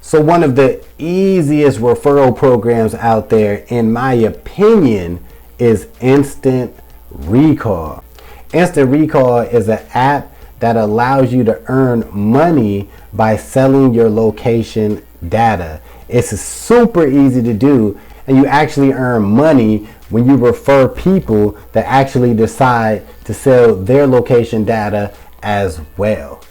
So one of the easiest referral programs out there, in my opinion, is Instant Recall. Instant Recall is an app that allows you to earn money by selling your location data. It's super easy to do, and you actually earn money when you refer people that actually decide to sell their location data as well.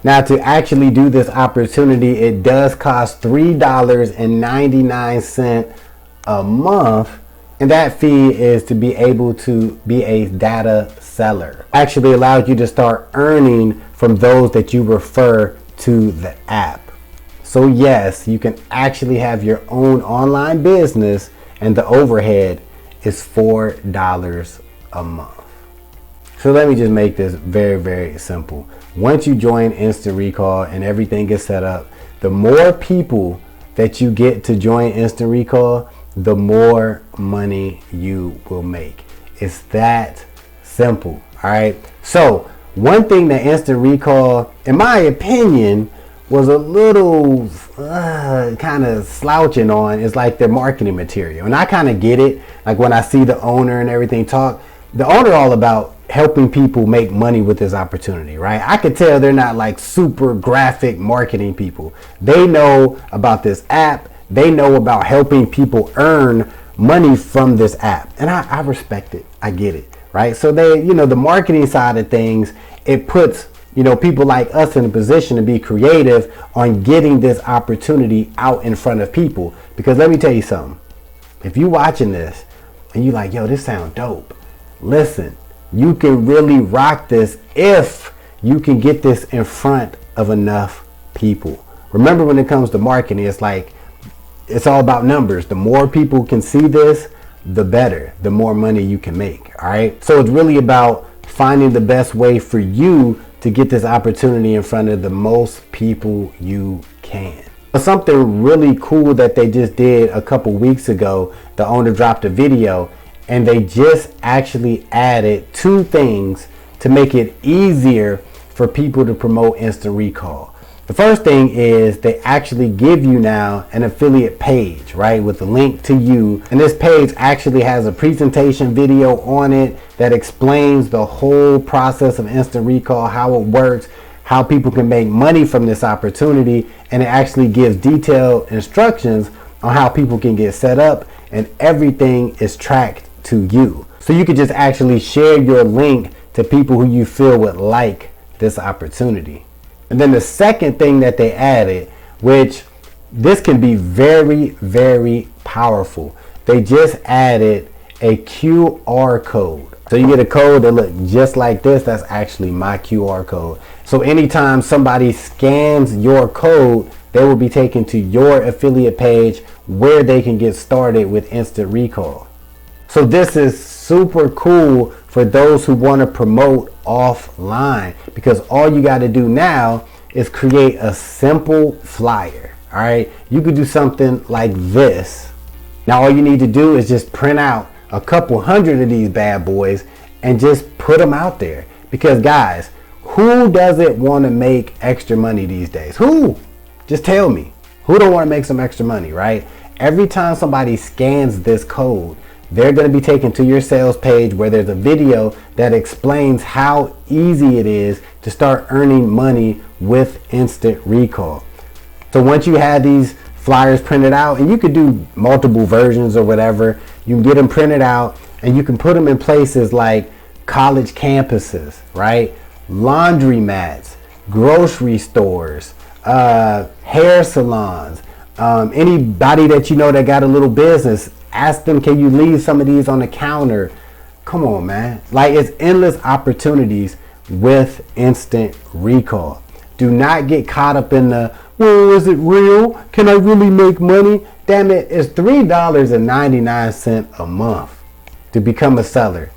Now, to actually do this opportunity, it does cost $3.99 a month, and that fee is to be able to be a data seller. Actually allows you to start earning from those that you refer to the app. So yes, you can actually have your own online business, and the overhead is $4 a month. So let me just make this very, very simple. Once you join Instant Recall and everything gets set up, the more people that you get to join Instant Recall, the more money you will make. It's that simple. All right. So one thing that Instant Recall, in my opinion, was a little kind of slouching on is like their marketing material. And I kind of get it. Like when I see the owner and everything talk, the owner all about helping people make money with this opportunity, right? I could tell they're not like super graphic marketing people. They know about this app. They know about helping people earn money from this app. And I respect it. I get it, right? So they, the marketing side of things, it puts, people like us in a position to be creative on getting this opportunity out in front of people. Because let me tell you something. If you're watching this and you're like, yo, this sounds dope. Listen, you can really rock this if you can get this in front of enough people. Remember, when it comes to marketing, it's all about numbers. The more people can see this, the better, the more money you can make. All right. So it's really about finding the best way for you to get this opportunity in front of the most people you can. Something really cool that they just did a couple weeks ago, the owner dropped a video, and they just actually added 2 things to make it easier for people to promote Instant Recall. The first thing is they actually give you now an affiliate page, right, with a link to you. And this page actually has a presentation video on it that explains the whole process of Instant Recall, how it works, how people can make money from this opportunity. And it actually gives detailed instructions on how people can get set up, and everything is tracked to you. So you could just actually share your link to people who you feel would like this opportunity. And then the second thing that they added, which this can be very, very powerful. They just added a QR code. So you get a code that looks just like this. That's actually my QR code. So anytime somebody scans your code, they will be taken to your affiliate page where they can get started with Instant Recall. So this is super cool for those who want to promote offline, because all you got to do now is create a simple flyer. All right. You could do something like this. Now all you need to do is just print out a couple hundred of these bad boys and just put them out there. Because guys, who doesn't want to make extra money these days? Who? Just tell me. Who don't want to make some extra money, right? Every time somebody scans this code, they're going to be taken to your sales page where there's a video that explains how easy it is to start earning money with Instant Recall. So once you have these flyers printed out, and you could do multiple versions or whatever, you can get them printed out and you can put them in places like college campuses, right? Laundromats, grocery stores, hair salons, anybody that you know that got a little business. Ask them, can you leave some of these on the counter? Come on, man. Like, it's endless opportunities with Instant Recall. Do not get caught up in the, well, is it real? Can I really make money? Damn it, it's $3.99 a month to become a seller.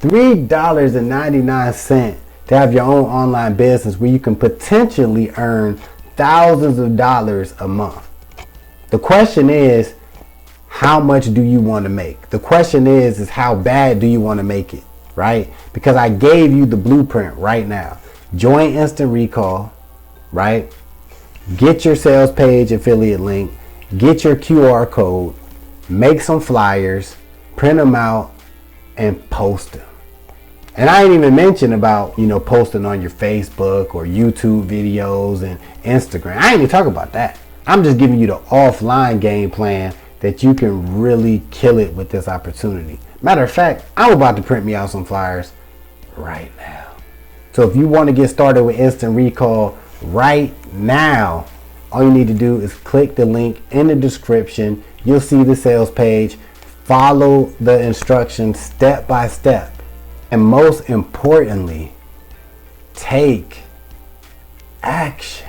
$3.99 to have your own online business where you can potentially earn thousands of dollars a month. The question is, how much do you want to make? The question is how bad do you want to make it, right? Because I gave you the blueprint right now. Join Instant Recall, right? get your sales page affiliate link, get your QR code, make some flyers, print them out, and post them. And I ain't even mentioned about, posting on your Facebook or YouTube videos and Instagram. I ain't even talking about that. I'm just giving you the offline game plan that you can really kill it with this opportunity. Matter of fact, I'm about to print me out some flyers right now. So if you want to get started with Instant Recall right now, all you need to do is click the link in the description. You'll see the sales page. Follow the instructions step by step. And most importantly, take action.